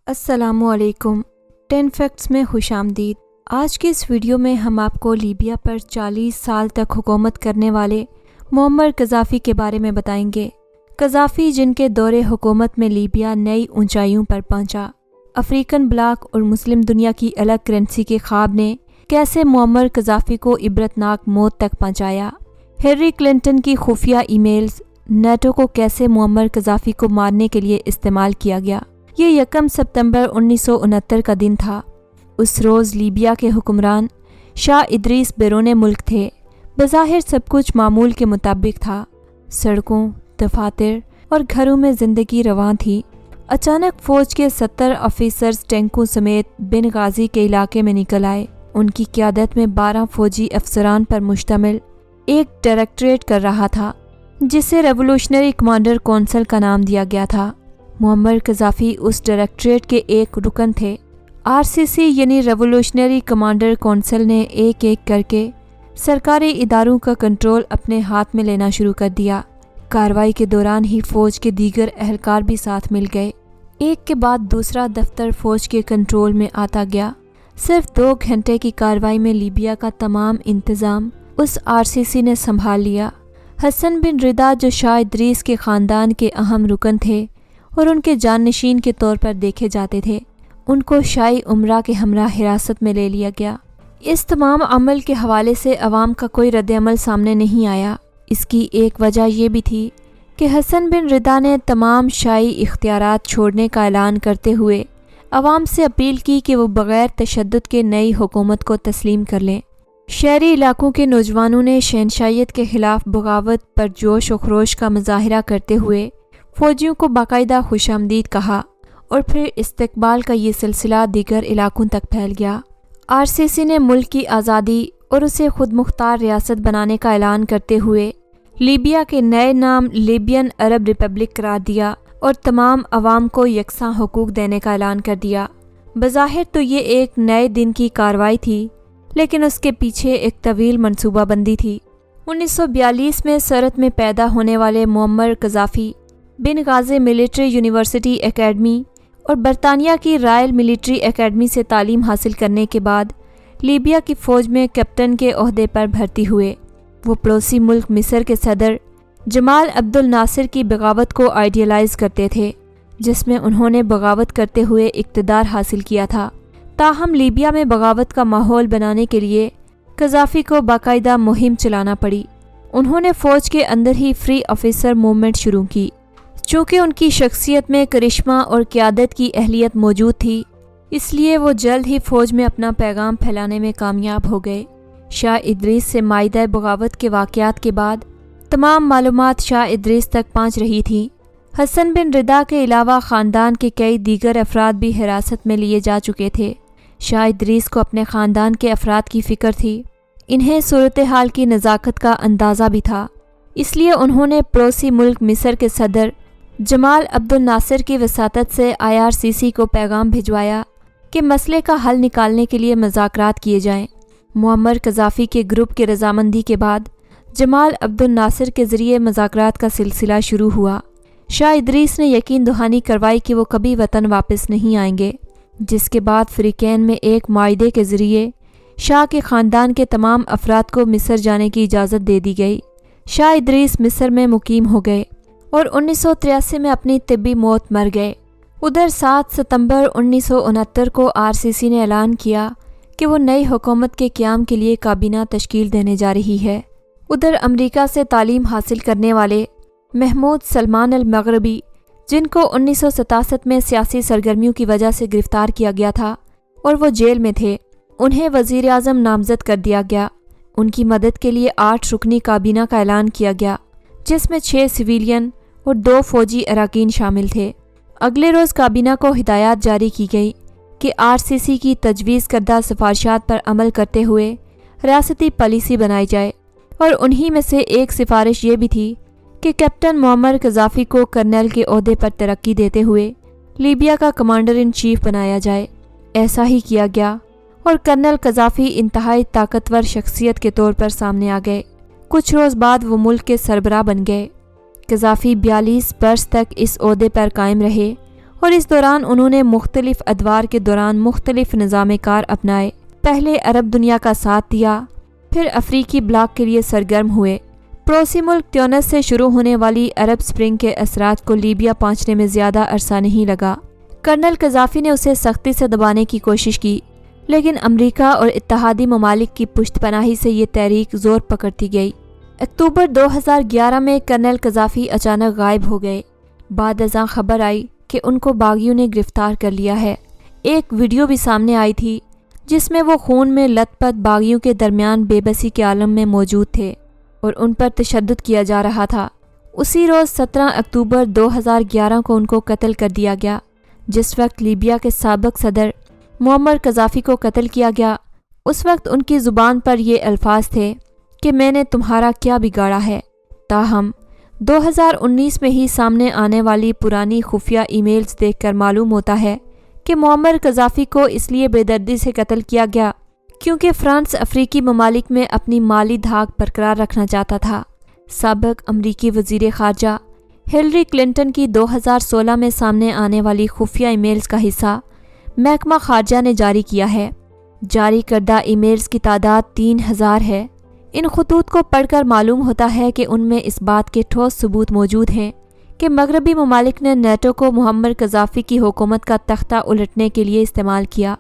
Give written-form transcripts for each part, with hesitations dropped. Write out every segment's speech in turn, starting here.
السلام علیکم 10 فیکٹس میں خوش آمدید۔ آج کے اس ویڈیو میں ہم آپ کو لیبیا پر 40 سال تک حکومت کرنے والے معمر قذافی کے بارے میں بتائیں گے۔ قذافی جن کے دور حکومت میں لیبیا نئی اونچائیوں پر پہنچا، افریقن بلاک اور مسلم دنیا کی الگ کرنسی کے خواب نے کیسے معمر قذافی کو عبرتناک موت تک پہنچایا، ہلری کلنٹن کی خفیہ ای میلز نیٹو کو کیسے معمر قذافی کو مارنے کے لیے استعمال کیا گیا۔ یہ 1 ستمبر 1969 کا دن تھا۔ اس روز لیبیا کے حکمران شاہ ادریس بیرون ملک تھے۔ بظاہر سب کچھ معمول کے مطابق تھا، سڑکوں، دفاتر اور گھروں میں زندگی رواں تھی۔ اچانک فوج کے 70 آفیسرز ٹینکوں سمیت بن غازی کے علاقے میں نکل آئے۔ ان کی قیادت میں 12 فوجی افسران پر مشتمل ایک ڈائریکٹریٹ کر رہا تھا، جسے ریولوشنری کمانڈر کونسل کا نام دیا گیا تھا۔ معمر قذافی اس ڈائریکٹریٹ کے ایک رکن تھے۔ RCC یعنی ریولوشنری کمانڈر کونسل نے ایک ایک کر کے سرکاری اداروں کا کنٹرول اپنے ہاتھ میں لینا شروع کر دیا۔ کارروائی کے دوران ہی فوج کے دیگر اہلکار بھی ساتھ مل گئے۔ ایک کے بعد دوسرا دفتر فوج کے کنٹرول میں آتا گیا۔ صرف 2 گھنٹے کی کارروائی میں لیبیا کا تمام انتظام اس RCC نے سنبھال لیا۔ حسن بن ردا جو شاہ ادریس کے خاندان کے اہم رکن تھے اور ان کے جانشین کے طور پر دیکھے جاتے تھے، ان کو شاہی امراء کے ہمراہ حراست میں لے لیا گیا۔ اس تمام عمل کے حوالے سے عوام کا کوئی رد عمل سامنے نہیں آیا۔ اس کی ایک وجہ یہ بھی تھی کہ حسن بن ردا نے تمام شاہی اختیارات چھوڑنے کا اعلان کرتے ہوئے عوام سے اپیل کی کہ وہ بغیر تشدد کے نئی حکومت کو تسلیم کر لیں۔ شہری علاقوں کے نوجوانوں نے شہنشاہیت کے خلاف بغاوت پر جوش و خروش کا مظاہرہ کرتے ہوئے فوجیوں کو باقاعدہ خوش آمدید کہا، اور پھر استقبال کا یہ سلسلہ دیگر علاقوں تک پھیل گیا۔ RCC نے ملک کی آزادی اور اسے خود مختار ریاست بنانے کا اعلان کرتے ہوئے لیبیا کے نئے نام لیبین عرب ریپبلک قرار دیا اور تمام عوام کو یکساں حقوق دینے کا اعلان کر دیا۔ بظاہر تو یہ ایک نئے دن کی کارروائی تھی، لیکن اس کے پیچھے ایک طویل منصوبہ بندی تھی۔ 1942 میں سرت میں پیدا ہونے والے معمر قذافی بن غازی ملٹری یونیورسٹی اکیڈمی اور برطانیہ کی رائل ملٹری اکیڈمی سے تعلیم حاصل کرنے کے بعد لیبیا کی فوج میں کیپٹن کے عہدے پر بھرتی ہوئے۔ وہ پڑوسی ملک مصر کے صدر جمال عبد الناصر کی بغاوت کو آئیڈیلائز کرتے تھے، جس میں انہوں نے بغاوت کرتے ہوئے اقتدار حاصل کیا تھا۔ تاہم لیبیا میں بغاوت کا ماحول بنانے کے لیے قذافی کو باقاعدہ مہم چلانا پڑی۔ انہوں نے فوج کے اندر ہی فری آفیسر موومنٹ شروع کی۔ چونکہ ان کی شخصیت میں کرشمہ اور قیادت کی اہلیت موجود تھی، اس لیے وہ جلد ہی فوج میں اپنا پیغام پھیلانے میں کامیاب ہو گئے۔ شاہ ادریس سے مائدہ بغاوت کے واقعات کے بعد تمام معلومات شاہ ادریس تک پہنچ رہی تھی۔ حسن بن ردا کے علاوہ خاندان کے کئی دیگر افراد بھی حراست میں لیے جا چکے تھے۔ شاہ ادریس کو اپنے خاندان کے افراد کی فکر تھی۔ انہیں صورتحال کی نزاکت کا اندازہ بھی تھا، اس لیے انہوں نے پڑوسی ملک مصر کے صدر جمال عبد الناصر کی وساطت سے IRCC کو پیغام بھجوایا کہ مسئلے کا حل نکالنے کے لیے مذاکرات کیے جائیں۔ معمر قذافی کے گروپ کی رضامندی کے بعد جمال عبد الناصر کے ذریعے مذاکرات کا سلسلہ شروع ہوا۔ شاہ ادریس نے یقین دہانی کروائی کہ وہ کبھی وطن واپس نہیں آئیں گے، جس کے بعد فریقین میں ایک معاہدے کے ذریعے شاہ کے خاندان کے تمام افراد کو مصر جانے کی اجازت دے دی گئی۔ شاہ ادریس مصر میں مقیم ہو گئے اور 1983 میں اپنی طبی موت مر گئے۔ ادھر 7 ستمبر 1969 کو RCC نے اعلان کیا کہ وہ نئی حکومت کے قیام کے لیے کابینہ تشکیل دینے جا رہی ہے۔ ادھر امریکہ سے تعلیم حاصل کرنے والے محمود سلمان المغربی، جن کو 1967 میں سیاسی سرگرمیوں کی وجہ سے گرفتار کیا گیا تھا اور وہ جیل میں تھے، انہیں وزیر اعظم نامزد کر دیا گیا۔ ان کی مدد کے لیے 8 رکنی کابینہ کا اعلان کیا گیا، جس میں 6 سویلین اور 2 فوجی اراکین شامل تھے۔ اگلے روز کابینہ کو ہدایات جاری کی گئی کہ RCC کی تجویز کردہ سفارشات پر عمل کرتے ہوئے ریاستی پالیسی بنائی جائے، اور انہی میں سے ایک سفارش یہ بھی تھی کہ کیپٹن معمر قذافی کو کرنل کے عہدے پر ترقی دیتے ہوئے لیبیا کا کمانڈر ان چیف بنایا جائے۔ ایسا ہی کیا گیا اور کرنل قذافی انتہائی طاقتور شخصیت کے طور پر سامنے آ گئے۔ کچھ روز بعد وہ ملک کے سربراہ بن گئے۔ قذافی 42 برس تک اس عہدے پر قائم رہے اور اس دوران انہوں نے مختلف ادوار کے دوران مختلف نظام کار اپنائے۔ پہلے عرب دنیا کا ساتھ دیا، پھر افریقی بلاک کے لیے سرگرم ہوئے۔ پڑوسی ملک تیونس سے شروع ہونے والی عرب اسپرنگ کے اثرات کو لیبیا پہنچنے میں زیادہ عرصہ نہیں لگا۔ کرنل قذافی نے اسے سختی سے دبانے کی کوشش کی، لیکن امریکہ اور اتحادی ممالک کی پشت پناہی سے یہ تحریک زور پکڑتی گئی۔ اکتوبر 2011 میں کرنل قذافی اچانک غائب ہو گئے۔ بعد ازاں خبر آئی کہ ان کو باغیوں نے گرفتار کر لیا ہے۔ ایک ویڈیو بھی سامنے آئی تھی جس میں وہ خون میں لت پت باغیوں کے درمیان بے بسی کے عالم میں موجود تھے اور ان پر تشدد کیا جا رہا تھا۔ اسی روز 17 اکتوبر 2011 کو ان کو قتل کر دیا گیا۔ جس وقت لیبیا کے سابق صدر معمر قذافی کو قتل کیا گیا، اس وقت ان کی زبان پر یہ الفاظ تھے کہ میں نے تمہارا کیا بگاڑا ہے۔ تاہم 2019 میں ہی سامنے آنے والی پرانی خفیہ ای میلز دیکھ کر معلوم ہوتا ہے کہ معمر قذافی کو اس لیے بے دردی سے قتل کیا گیا کیونکہ فرانس افریقی ممالک میں اپنی مالی دھاک برقرار رکھنا چاہتا تھا۔ سابق امریکی وزیر خارجہ ہلری کلنٹن کی 2016 میں سامنے آنے والی خفیہ ای میلز کا حصہ محکمہ خارجہ نے جاری کیا ہے۔ جاری کردہ ای میلز کی تعداد 3000 ہے۔ ان خطوط کو پڑھ کر معلوم ہوتا ہے کہ ان میں اس بات کے ٹھوس ثبوت موجود ہیں کہ مغربی ممالک نے نیٹو کو معمر قذافی کی حکومت کا تختہ الٹنے کے لیے استعمال کیا۔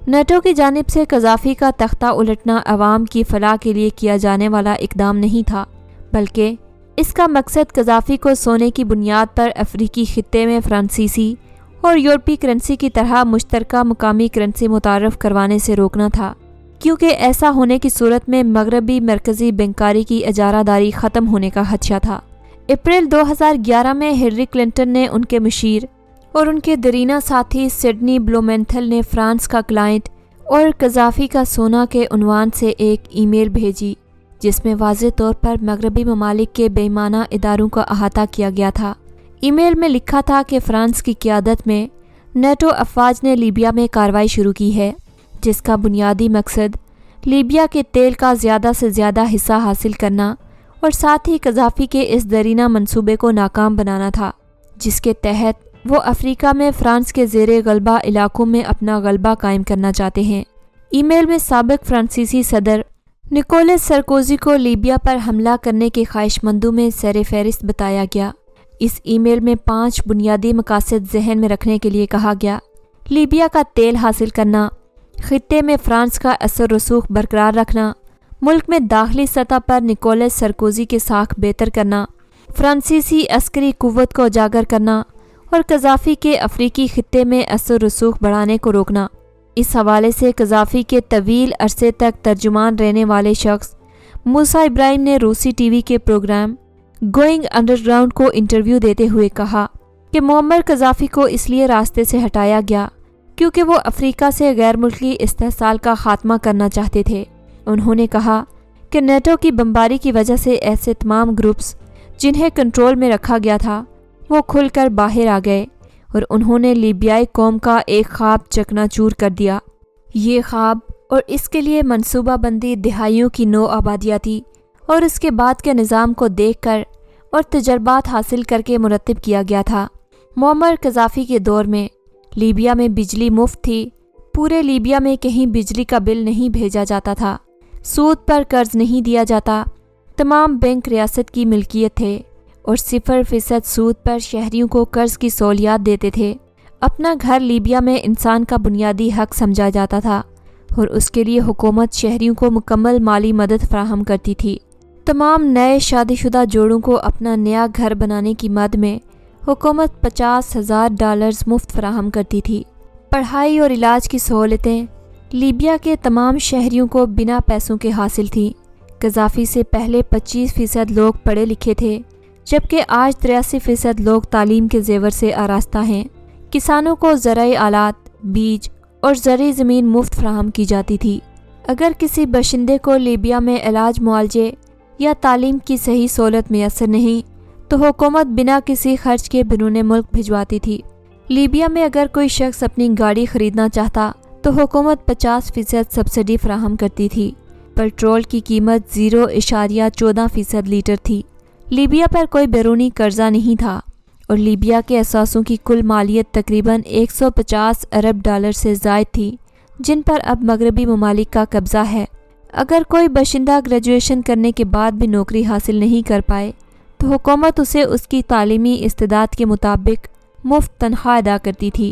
نیٹو کی جانب سے قذافی کا تختہ الٹنا عوام کی فلاح کے لیے کیا جانے والا اقدام نہیں تھا، بلکہ اس کا مقصد قذافی کو سونے کی بنیاد پر افریقی خطے میں فرانسیسی اور یورپی کرنسی کی طرح مشترکہ مقامی کرنسی متعارف کروانے سے روکنا تھا، کیونکہ ایسا ہونے کی صورت میں مغربی مرکزی بینکاری کی اجارہ داری ختم ہونے کا خدشہ تھا۔ اپریل 2011 میں ہلری کلنٹن نے ان کے مشیر اور ان کے دیرینہ ساتھی سڈنی بلومینتھل نے فرانس کا کلائنٹ اور قذافی کا سونا کے عنوان سے ایک ای میل بھیجی جس میں واضح طور پر مغربی ممالک کے بے ایمانہ اداروں کا احاطہ کیا گیا تھا۔ ای میل میں لکھا تھا کہ فرانس کی قیادت میں نیٹو افواج نے لیبیا میں کارروائی شروع کی ہے، جس کا بنیادی مقصد لیبیا کے تیل کا زیادہ سے زیادہ حصہ حاصل کرنا اور ساتھ ہی قذافی کے اس دیرینہ منصوبے کو ناکام بنانا تھا، جس کے تحت وہ افریقہ میں فرانس کے زیر غلبہ علاقوں میں اپنا غلبہ قائم کرنا چاہتے ہیں۔ ای میل میں سابق فرانسیسی صدر نکولس سرکوزی کو لیبیا پر حملہ کرنے کے خواہش مندوں میں سر فہرست بتایا گیا۔ اس ای میل میں 5 بنیادی مقاصد ذہن میں رکھنے کے لیے کہا گیا: لیبیا کا تیل حاصل کرنا، خطے میں فرانس کا اثر رسوخ برقرار رکھنا، ملک میں داخلی سطح پر نکولس سرکوزی کے ساکھ بہتر کرنا، فرانسیسی عسکری قوت کو اجاگر کرنا اور قذافی کے افریقی خطے میں اثر رسوخ بڑھانے کو روکنا۔ اس حوالے سے قذافی کے طویل عرصے تک ترجمان رہنے والے شخص موسیٰ ابراہیم نے روسی ٹی وی کے پروگرام گوئنگ انڈر گراؤنڈ کو انٹرویو دیتے ہوئے کہا کہ معمر قذافی کو اس لیے راستے سے ہٹایا گیا کیونکہ وہ افریقہ سے غیر ملکی استحصال کا خاتمہ کرنا چاہتے تھے۔ انہوں نے کہا کہ نیٹو کی بمباری کی وجہ سے ایسے تمام گروپس جنہیں کنٹرول میں رکھا گیا تھا وہ کھل کر باہر آ گئے اور انہوں نے لیبیائی قوم کا ایک خواب چکنا چور کر دیا۔ یہ خواب اور اس کے لیے منصوبہ بندی دہائیوں کی نو آبادیاتی اور اس کے بعد کے نظام کو دیکھ کر اور تجربات حاصل کر کے مرتب کیا گیا تھا۔ معمر قذافی کے دور میں لیبیا میں بجلی مفت تھی، پورے لیبیا میں کہیں بجلی کا بل نہیں بھیجا جاتا تھا، سود پر قرض نہیں دیا جاتا، تمام بینک ریاست کی ملکیت تھے اور 0% سود پر شہریوں کو قرض کی سہولیات دیتے تھے۔ اپنا گھر لیبیا میں انسان کا بنیادی حق سمجھا جاتا تھا اور اس کے لیے حکومت شہریوں کو مکمل مالی مدد فراہم کرتی تھی۔ تمام نئے شادی شدہ جوڑوں کو اپنا نیا گھر بنانے کی مد میں حکومت $50,000 مفت فراہم کرتی تھی۔ پڑھائی اور علاج کی سہولتیں لیبیا کے تمام شہریوں کو بنا پیسوں کے حاصل تھیں۔ قذافی سے پہلے 25% لوگ پڑھے لکھے تھے، جبکہ آج 83% لوگ تعلیم کے زیور سے آراستہ ہیں۔ کسانوں کو زرعی آلات، بیج اور زرعی زمین مفت فراہم کی جاتی تھی۔ اگر کسی باشندے کو لیبیا میں علاج معالجے یا تعلیم کی صحیح سہولت میسر نہیں تو حکومت بنا کسی خرچ کے بیرون ملک بھجواتی تھی۔ لیبیا میں اگر کوئی شخص اپنی گاڑی خریدنا چاہتا تو حکومت 50% سبسڈی فراہم کرتی تھی۔ پیٹرول کی قیمت 0.14% لیٹر تھی۔ لیبیا پر کوئی بیرونی قرضہ نہیں تھا اور لیبیا کے اثاثوں کی کل مالیت تقریباً 150 ارب ڈالر سے زائد تھی، جن پر اب مغربی ممالک کا قبضہ ہے۔ اگر کوئی باشندہ گریجویشن کرنے کے بعد بھی نوکری حاصل نہیں کر پائے تو حکومت اسے اس کی تعلیمی استعداد کے مطابق مفت تنخواہ ادا کرتی تھی،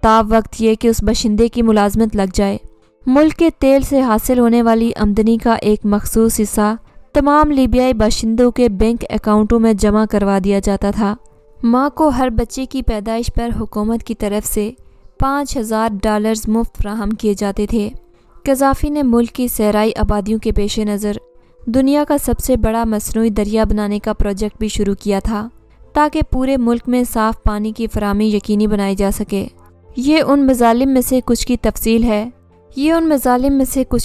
تا وقت یہ کہ اس باشندے کی ملازمت لگ جائے۔ ملک کے تیل سے حاصل ہونے والی آمدنی کا ایک مخصوص حصہ تمام لیبیائی باشندوں کے بینک اکاؤنٹوں میں جمع کروا دیا جاتا تھا۔ ماں کو ہر بچے کی پیدائش پر حکومت کی طرف سے 5000 ڈالرز مفت فراہم کیے جاتے تھے۔ قذافی نے ملک کی صحرائی آبادیوں کے پیش نظر دنیا کا سب سے بڑا مصنوعی دریا بنانے کا پروجیکٹ بھی شروع کیا تھا، تاکہ پورے ملک میں صاف پانی کی فراہمی یقینی بنائی جا سکے۔ یہ ان مظالم میں سے کچھ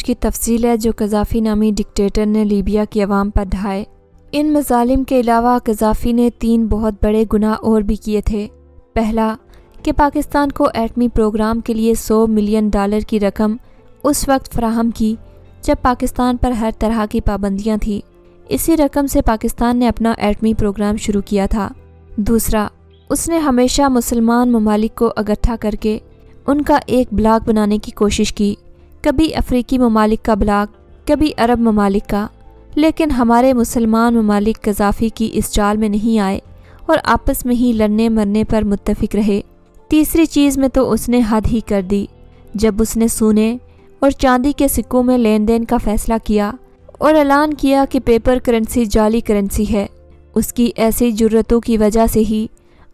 کی تفصیل ہے جو قذافی نامی ڈکٹیٹر نے لیبیا کی عوام پر ڈھائے۔ ان مظالم کے علاوہ قذافی نے 3 بہت بڑے گناہ اور بھی کیے تھے۔ پہلا، کہ پاکستان کو ایٹمی پروگرام کے لیے 100 ملین ڈالر کی رقم اس وقت فراہم کی جب پاکستان پر ہر طرح کی پابندیاں تھیں۔ اسی رقم سے پاکستان نے اپنا ایٹمی پروگرام شروع کیا تھا۔ دوسرا، اس نے ہمیشہ مسلمان ممالک کو اکٹھا کر کے ان کا ایک بلاک بنانے کی کوشش کی، کبھی افریقی ممالک کا بلاک، کبھی عرب ممالک کا، لیکن ہمارے مسلمان ممالک قذافی کی اس چال میں نہیں آئے اور آپس میں ہی لڑنے مرنے پر متفق رہے۔ تیسری چیز میں تو اس نے حد ہی کر دی جب اس نے سونے اور چاندی کے سکوں میں لین دین کا فیصلہ کیا اور اعلان کیا کہ پیپر کرنسی جعلی کرنسی ہے۔ اس کی ایسی جرأتوں کی وجہ سے ہی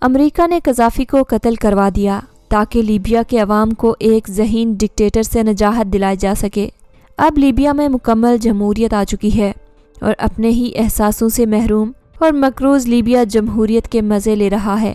امریکہ نے قذافی کو قتل کروا دیا، تاکہ لیبیا کے عوام کو ایک ذہین ڈکٹیٹر سے نجات دلائی جا سکے۔ اب لیبیا میں مکمل جمہوریت آ چکی ہے اور اپنے ہی احساسوں سے محروم اور مقروض لیبیا جمہوریت کے مزے لے رہا ہے۔